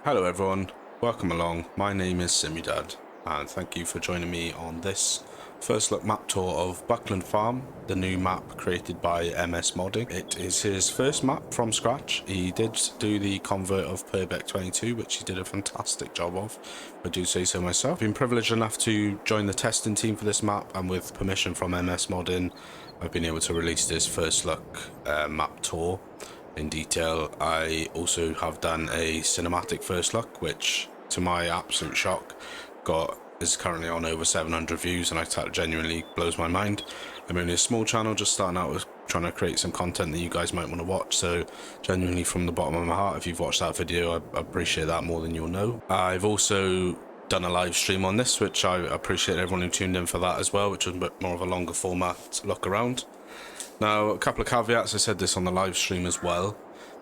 Hello everyone, welcome along. My name is Simudad and thank you for joining me on this first look map tour of Buckland Farm, the new map created by msmodding. It is his first map from scratch. He did do the convert of Purbeck 22, which he did a fantastic job of, if I do say so myself. I've been privileged enough to join the testing team for this map, and with permission from msmodding, I've been able to release this first look map tour in detail. I also have done a cinematic first look, which to my absolute shock is currently on over 700 views, and that genuinely blows my mind. I'm only a small channel just starting out with trying to create some content that you guys might want to watch, so genuinely from the bottom of my heart, if you've watched that video, I appreciate that more than you'll know. I've also done a live stream on this, which I appreciate everyone who tuned in for that as well, which was a bit more of a longer format look around. Now, a couple of caveats. I said this on the live stream as well.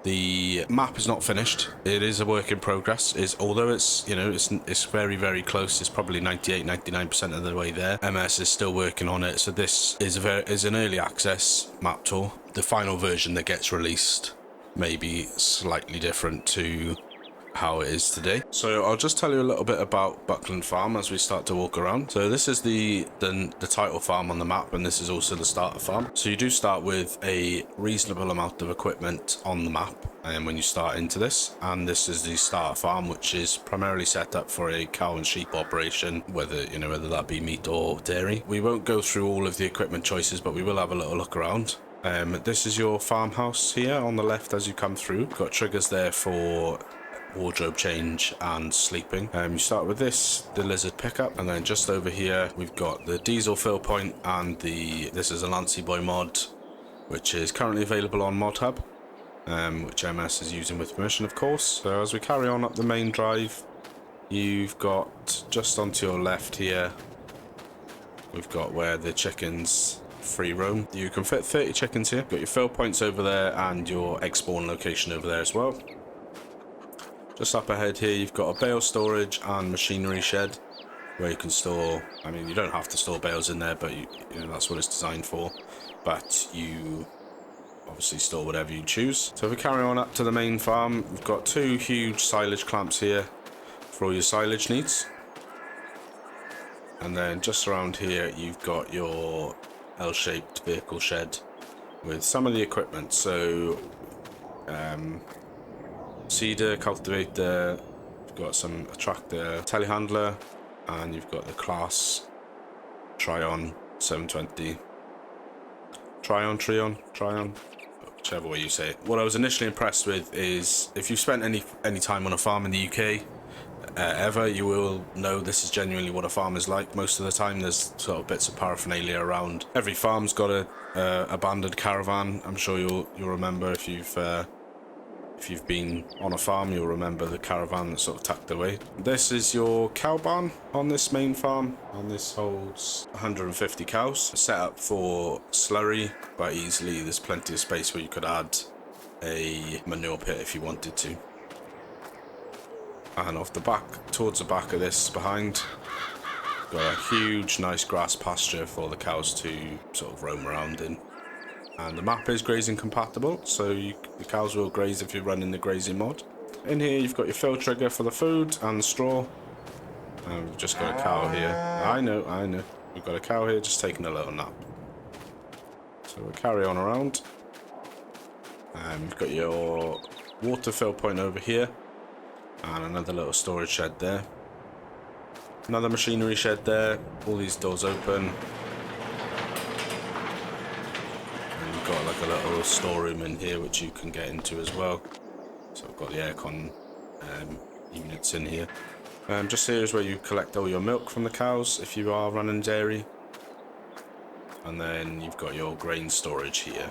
The map is not finished. It is a work in progress. Although it's, you know, it's very, very close. It's probably 98-99% of the way there. MS is still working on it. So this is an early access map tour. The final version that gets released may be slightly different to how it is today. So I'll just tell you a little bit about Buckland Farm as we start to walk around. So this is the title farm on the map, and this is also the starter farm. So you do start with a reasonable amount of equipment on the map and when you start into this, and this is the starter farm, which is primarily set up for a cow and sheep operation, whether that be meat or dairy. We won't go through all of the equipment choices, but we will have a little look around. This is your farmhouse here on the left as you come through. You've got triggers there for wardrobe change and sleeping. You start with the lizard pickup, and then just over here we've got the diesel fill point, and this is a Lancy Boy mod, which is currently available on Mod Hub, which MS is using with permission, of course. So as we carry on up the main drive, you've got just onto your left here, we've got where the chickens free roam. You can fit 30 chickens here. You've got your fill points over there and your egg spawn location over there as well. Just up ahead here, you've got a bale storage and machinery shed where you can store, I mean, you don't have to store bales in there, but you know that's what it's designed for, but you obviously store whatever you choose. So if we carry on up to the main farm, we've got two huge silage clamps here for all your silage needs. And then just around here, you've got your L-shaped vehicle shed with some of the equipment. So, seeder, cultivator, you've got a tractor, telehandler, and you've got the class Trion 720. Trion, whichever way you say it. What I was initially impressed with is, if you've spent any time on a farm in the UK ever, you will know this is genuinely what a farm is like. Most of the time there's sort of bits of paraphernalia around. Every farm's got a abandoned caravan. I'm sure you'll remember if you've been on a farm, you'll remember the caravan that's sort of tucked away. This is your cow barn on this main farm, and this holds 150 cows. Set up for slurry, but easily there's plenty of space where you could add a manure pit if you wanted to. And off the back, towards the back of this behind, got a huge nice grass pasture for the cows to sort of roam around in. And the map is grazing compatible, so the cows will graze if you're running the grazing mod. In here you've got your fill trigger for the food and the straw. And we've just got a cow here. I know. We've got a cow here just taking a little nap. So we'll carry on around. And we've got your water fill point over here. And another little storage shed there. Another machinery shed there. All these doors open. Got like a little storeroom in here which you can get into as well. So I've got the aircon units in here. Just here is where you collect all your milk from the cows if you are running dairy. And then you've got your grain storage here.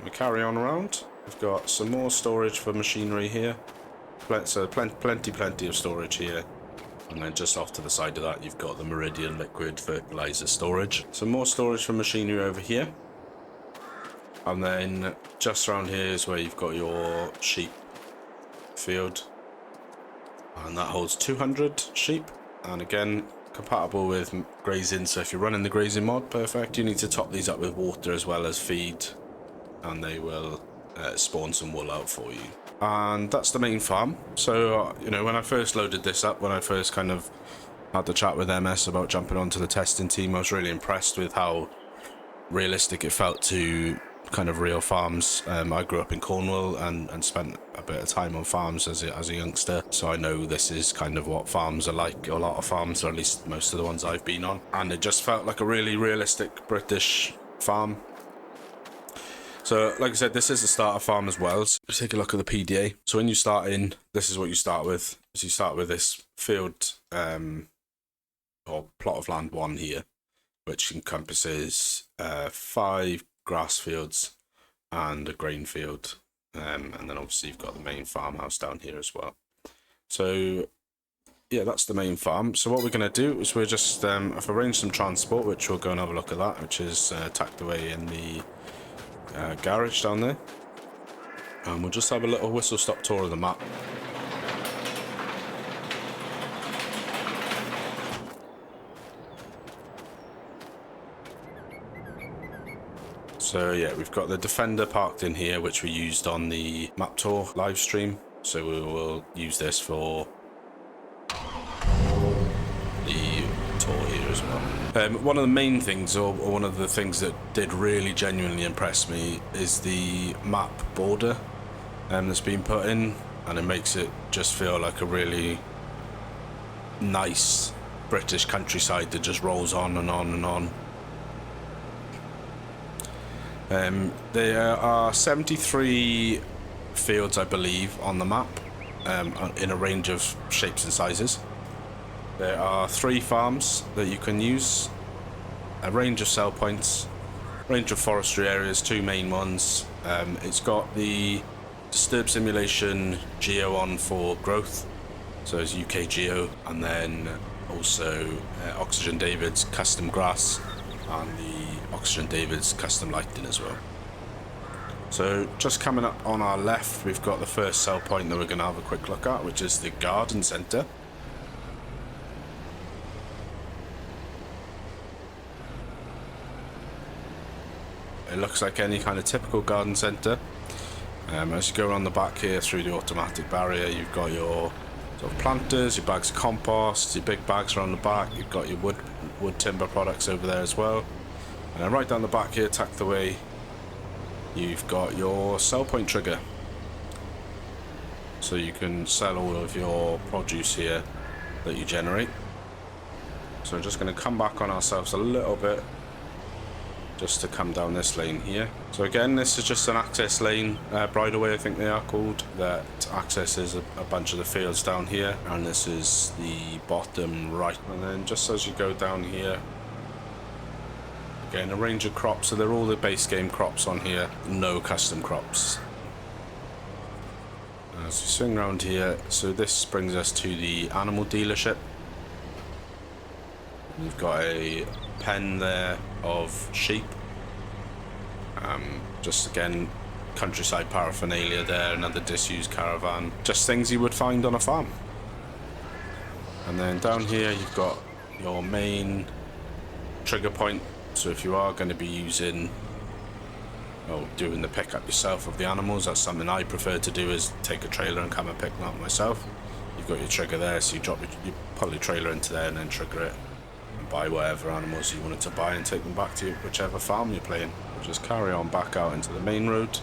We carry on around. We've got some more storage for machinery here. So plenty of storage here. And then just off to the side of that, you've got the Meridian liquid fertilizer storage. Some more storage for machinery over here. And then just around here is where you've got your sheep field. And that holds 200 sheep. And again, compatible with grazing. So if you're running the grazing mod, perfect. You need to top these up with water as well as feed. And they will spawn some wool out for you. and that's the main farm. So, you know, when I first loaded this up, when I first kind of had the chat with MS about jumping onto the testing team, I was really impressed with how realistic it felt to kind of real farms. I grew up in Cornwall and spent a bit of time on farms as a youngster, so I know this is kind of what farms are like, a lot of farms, or at least most of the ones I've been on, and it just felt like a really realistic British farm. So like I said, this is the starter farm as well. So let's take a look at the PDA. So when you start in, this is what you start with. So you start with this field or plot of land 1 here, which encompasses 5 grass fields and a grain field, and then obviously you've got the main farmhouse down here as well. So yeah, that's the main farm. So what we're going to do is we're just I've arranged some transport, which we'll go and have a look at that, which is tucked away in the garage down there, and we'll just have a little whistle stop tour of the map. So yeah, we've got the Defender parked in here, which we used on the map tour live stream. So we will use this for the tour here as well. One of the main things, or one of the things that did really genuinely impress me, is the map border that's been put in, and it makes it just feel like a really nice British countryside that just rolls on and on and on. There are 73 fields, I believe, on the map, in a range of shapes and sizes. There are 3 farms that you can use, a range of sell points, range of forestry areas, 2 main ones. It's got the Disturb Simulation Geo on for growth, so it's UK Geo, and then also Oxygen David's custom grass and the Oxygen David's custom lighting as well. So just coming up on our left, we've got the first sell point that we're going to have a quick look at, which is the garden centre. It looks like any kind of typical garden centre. As you go around the back here through the automatic barrier, you've got your sort of planters, your bags of compost, your big bags around the back. You've got your wood timber products over there as well. And then right down the back here, tucked away, you've got your sell point trigger. So you can sell all of your produce here that you generate. So we're just going to come back on ourselves a little bit, just to come down this lane here. So again, this is just an access lane, bridleway I think they are called, that accesses a bunch of the fields down here, and this is the bottom right. And then just as you go down here, again a range of crops, so they're all the base game crops on here, no custom crops. As we swing around here, so this brings us to the animal dealership. We've got a pen there of sheep. Just again, countryside paraphernalia there, another disused caravan, just things you would find on a farm. And then down here you've got your main trigger point, so if you are going to be using or doing the pickup yourself of the animals, that's something I prefer to do, is take a trailer and come and pick them up myself. You've got your trigger there, so you pull your trailer into there and then trigger it, buy whatever animals you wanted to buy and take them back to whichever farm you're playing. Just carry on back out into the main road.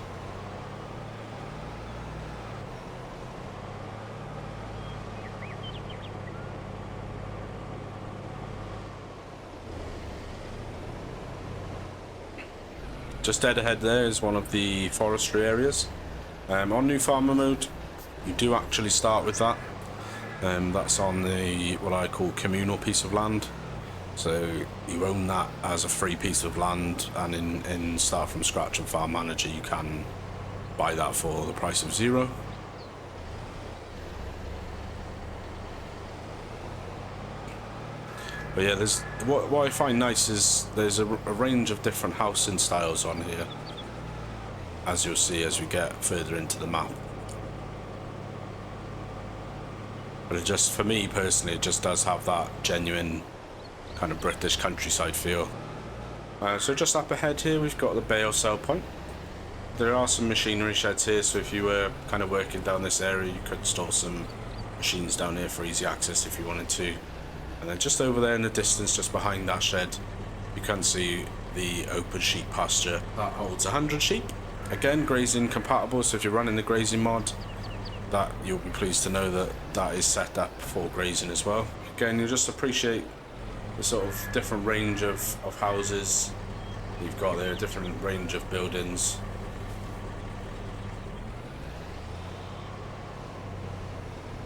Just dead ahead there is one of the forestry areas. On new farmer mode, you do actually start with that. That's on the what I call communal piece of land. So you own that as a free piece of land, and in Start From Scratch and Farm Manager you can buy that for the price of 0. But yeah, there's what I find nice is there's a range of different housing styles on here, as you'll see as we get further into the map. But it just, for me personally, it just does have that genuine kind of British countryside feel. So just up ahead here we've got the bale sell point. there are some machinery sheds here, so if you were kind of working down this area, you could store some machines down here for easy access if you wanted to. And then just over there in the distance, just behind that shed, you can see the open sheep pasture that holds 100 sheep. Again, grazing compatible, so if you're running the grazing mod, that you'll be pleased to know that that is set up for grazing as well. Again, you'll just appreciate the sort of different range of houses you've got there, different range of buildings.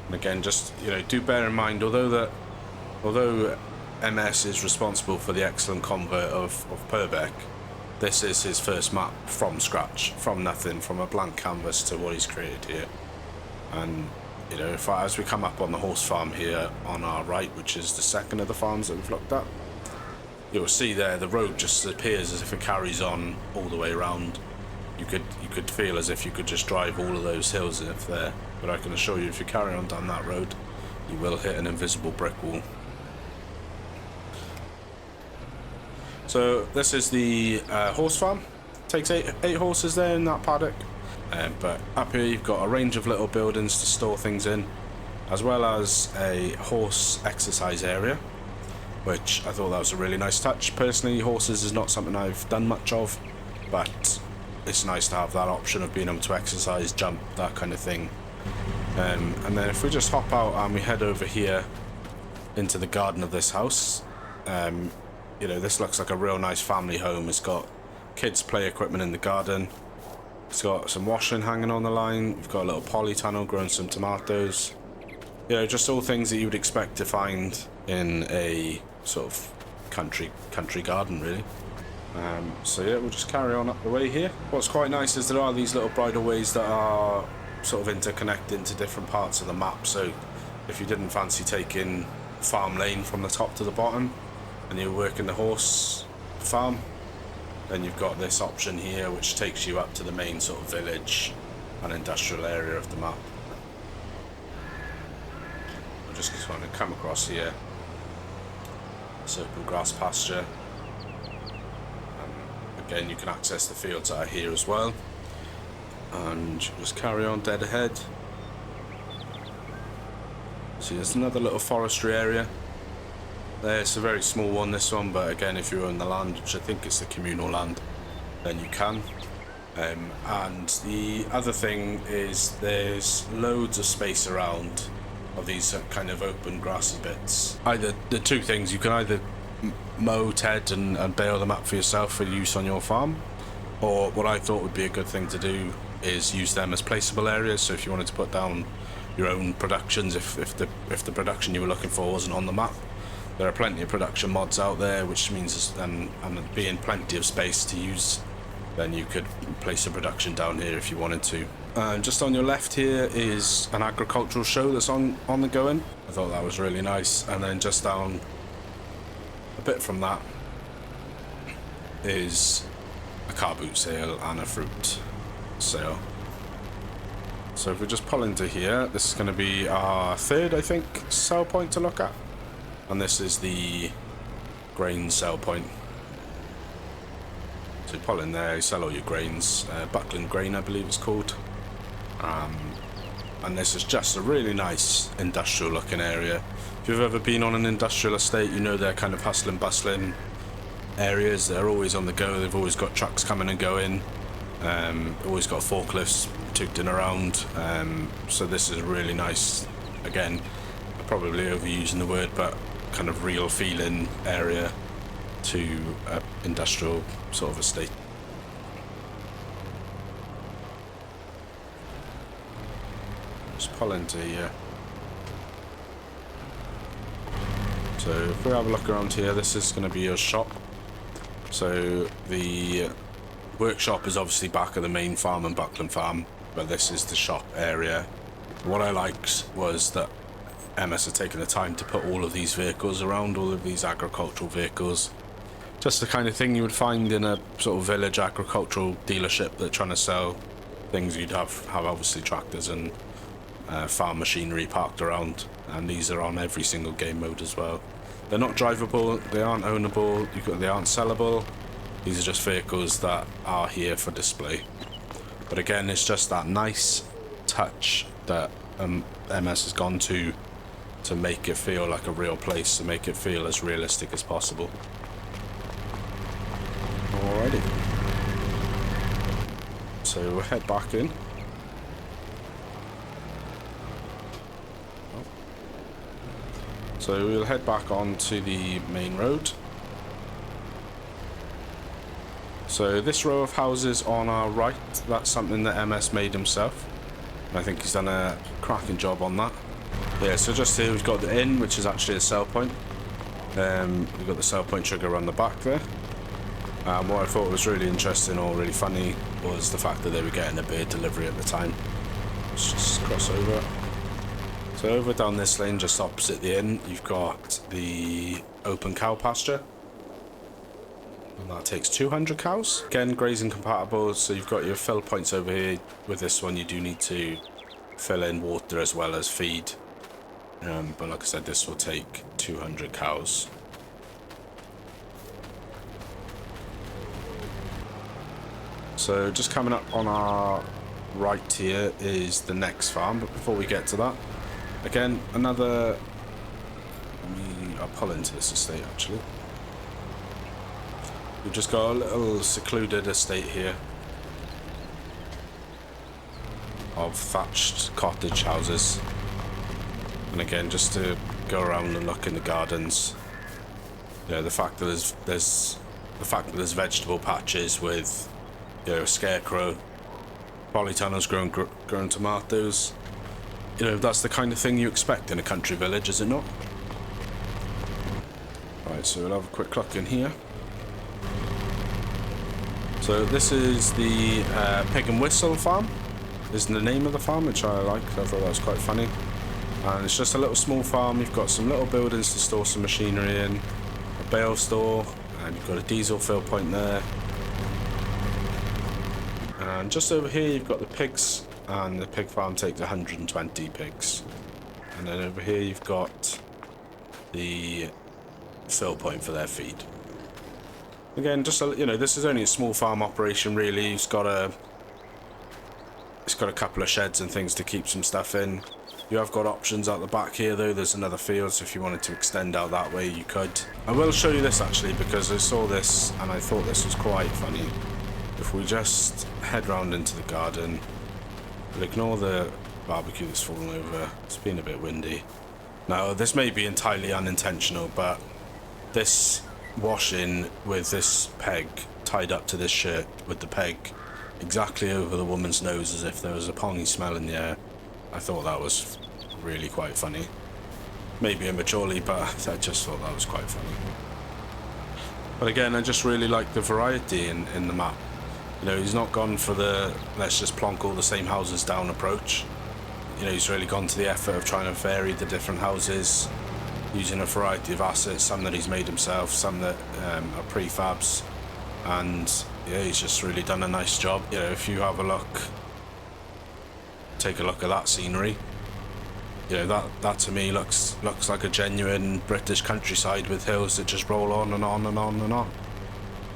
And again, just, you know, do bear in mind, although MS is responsible for the excellent convert of Purbeck, this is his first map from scratch, from nothing, from a blank canvas to what he's created here. And you know, as we come up on the horse farm here on our right, which is the second of the farms that we've looked at, you'll see there the road just appears as if it carries on all the way around. You could feel as if you could just drive all of those hills if there, but I can assure you, if you carry on down that road, you will hit an invisible brick wall. So this is the horse farm. Takes eight horses there in that paddock. But up here you've got a range of little buildings to store things in, as well as a horse exercise area, which I thought that was a really nice touch. Personally, horses is not something I've done much of, but it's nice to have that option of being able to exercise, jump, that kind of thing. And then if we just hop out and we head over here into the garden of this house, you know, this looks like a real nice family home. It's got kids play equipment in the garden. It's got some washing hanging on the line. We've got a little polytunnel growing some tomatoes. You know, just all things that you would expect to find in a sort of country garden, really. So yeah, we'll just carry on up the way here. What's quite nice is there are these little bridleways that are sort of interconnected to different parts of the map. So if you didn't fancy taking Farm Lane from the top to the bottom and you're working the horse farm, then you've got this option here which takes you up to the main sort of village and industrial area of the map. I'm just going to come across here, open grass pasture. Again, you can access the fields that are here as well, and just carry on dead ahead. See, there's another little forestry area. It's a very small one, this one, but again, if you own the land, which I think is the communal land, then you can. And the other thing is there's loads of space around of these kind of open grassy bits. Either the two things, you can either mow, ted and bale them up for yourself for use on your farm, or what I thought would be a good thing to do is use them as placeable areas. So if you wanted to put down your own productions, if the production you were looking for wasn't on the map, there are plenty of production mods out there, which means and being plenty of space to use, then you could place a production down here if you wanted to. Just on your left here is an agricultural show that's on the going. I thought that was really nice. And then just down a bit from that is a car boot sale and a fruit sale. So if we just pull into here, this is going to be our third, I think, sell point to look at. And this is the grain sell point. So you pull in there, you sell all your grains. Buckland Grain, I believe it's called. And this is just a really nice industrial looking area. If you've ever been on an industrial estate, you know they're kind of hustling, bustling areas. They're always on the go. They've always got trucks coming and going. Always got forklifts tooting around. So this is really nice. Again, I'm probably overusing the word, but kind of real feeling area to industrial sort of estate. Just pull into here. So if we have a look around here, this is going to be your shop. So the workshop is obviously back at the main farm and Buckland Farm, but this is the shop area. What I liked was that MS had taken the time to put all of these vehicles around, all of these agricultural vehicles. Just the kind of thing you would find in a sort of village agricultural dealership that's trying to sell things. You'd have obviously tractors and farm machinery parked around, and these are on every single game mode as well. They're not drivable, they aren't ownable, they aren't sellable. These are just vehicles that are here for display. But again, it's just that nice touch that MS has gone to make it feel like a real place, to make it feel as realistic as possible. Alrighty. So we'll head back in. So we'll head back onto the main road. So this row of houses on our right, that's something that MS made himself. And I think he's done a cracking job on that. Yeah, so just here we've got the inn, which is actually a sell point. We've got the sell point trigger around the back there. What I thought was really interesting or really funny was the fact that they were getting a beer delivery at the time. Let's just cross over. So over down this lane, just opposite the inn, you've got the open cow pasture. And that takes 200 cows. Again, grazing compatible, so you've got your fill points over here. With this one, you do need to fill in water as well as feed. But like I said, this will take 200 cows. So just coming up on our right here is the next farm, but before we get to that, again, another... I'll pull into this estate actually. We've just got a little secluded estate here of thatched cottage houses. And again, just to go around and look in the gardens, you know, the fact that there's vegetable patches with, you know, a scarecrow, polytunnels growing tomatoes. You know, that's the kind of thing you expect in a country village, is it not? Right, so we'll have a quick look in here. So this is the Pig and Whistle farm, is the name of the farm, which I like. I thought that was quite funny. And it's just a little small farm. You've got some little buildings to store some machinery in, a bale store, and you've got a diesel fill point there. And just over here you've got the pigs, and the pig farm takes 120 pigs. And then over here you've got the fill point for their feed. Again, just you know, this is only a small farm operation really. It's got a couple of sheds and things to keep some stuff in. You have got options out the back here though. There's another field, so if you wanted to extend out that way you could. I will show you this actually, because I saw this and I thought this was quite funny. If we just head round into the garden, we'll ignore the barbecue that's fallen over. It's been a bit windy. Now this may be entirely unintentional, but this washing with this peg tied up to this shirt with the peg exactly over the woman's nose as if there was a pongy smell in the air. I thought that was really quite funny. Maybe immaturely, but I just thought that was quite funny. But again, I just really like the variety in the map. You know, he's not gone for the let's just plonk all the same houses down approach. You know, he's really gone to the effort of trying to vary the different houses, using a variety of assets, some that he's made himself, some that are prefabs, and yeah, he's just really done a nice job. You know, if you have a look, take a look at that scenery, you know, that to me looks like a genuine British countryside with hills that just roll on and on and on and on.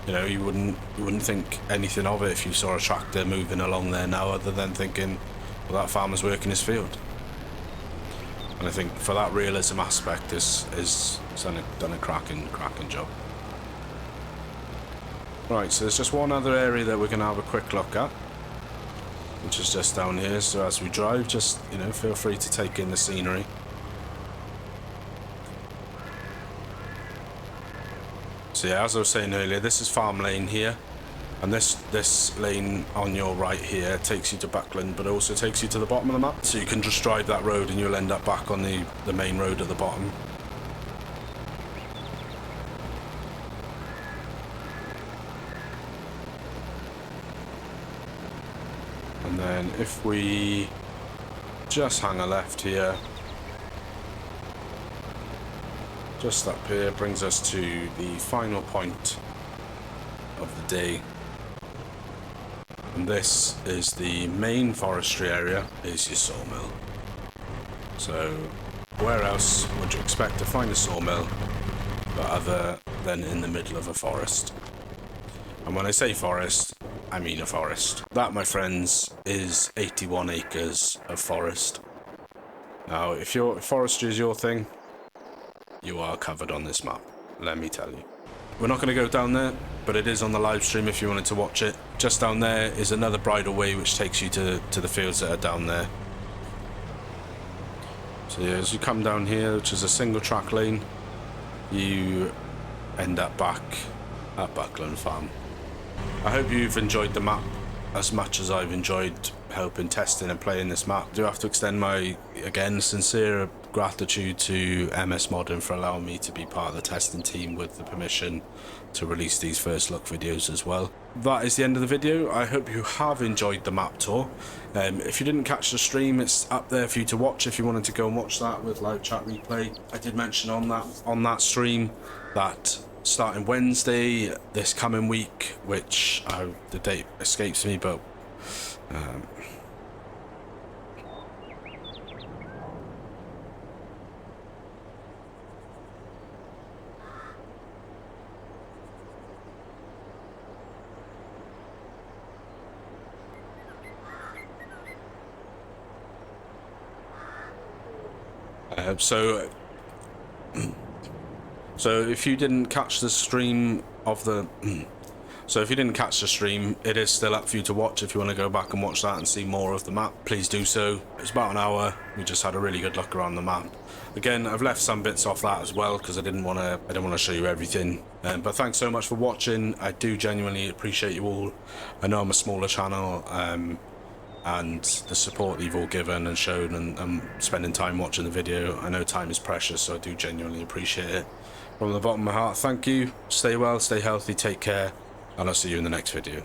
You know, you wouldn't think anything of it if you saw a tractor moving along there now, other than thinking, well, that farmer's working his field. And I think for that realism aspect, is done a cracking job. Right, so there's just one other area that we're going to have a quick look at, which is just down here. So as we drive, just, you know, feel free to take in the scenery. So yeah, as I was saying earlier, this is Farm Lane here, and this lane on your right here takes you to Buckland, but also takes you to the bottom of the map. So you can just drive that road and you'll end up back on the main road at the bottom. And then if we just hang a left here, just up here, brings us to the final point of the day. And this is the main forestry area, is your sawmill. So where else would you expect to find a sawmill but other than in the middle of a forest? And when I say forest, I mean a forest. That, my friends, is 81 acres of forest. Now, if forestry is your thing, you are covered on this map, let me tell you. We're not going to go down there, but it is on the live stream if you wanted to watch it. Just down there is another bridle way which takes you to the fields that are down there. So yeah, as you come down here, which is a single track lane, you end up back at Buckland Farm. I hope you've enjoyed the map as much as I've enjoyed helping testing and playing this map. I do have to extend my, again, sincere gratitude to msmodding for allowing me to be part of the testing team with the permission to release these first look videos as well. That is the end of the video. I hope you have enjoyed the map tour. If you didn't catch the stream, it's up there for you to watch if you wanted to go and watch that with live chat replay. I did mention on that stream that starting Wednesday this coming week, which the date escapes me, but so if you didn't catch the stream of the so if you didn't catch the stream, it is still up for you to watch. If you want to go back and watch that and see more of the map, please do so. It's about an hour. We just had a really good look around the map. Again, I've left some bits off that as well because I didn't want to show you everything. But thanks so much for watching. I do genuinely appreciate you all. I know I'm a smaller channel, and the support that you've all given and shown and spending time watching the video. I know time is precious, so I do genuinely appreciate it. From the bottom of my heart, thank you. Stay well, stay healthy, take care, and I'll see you in the next video.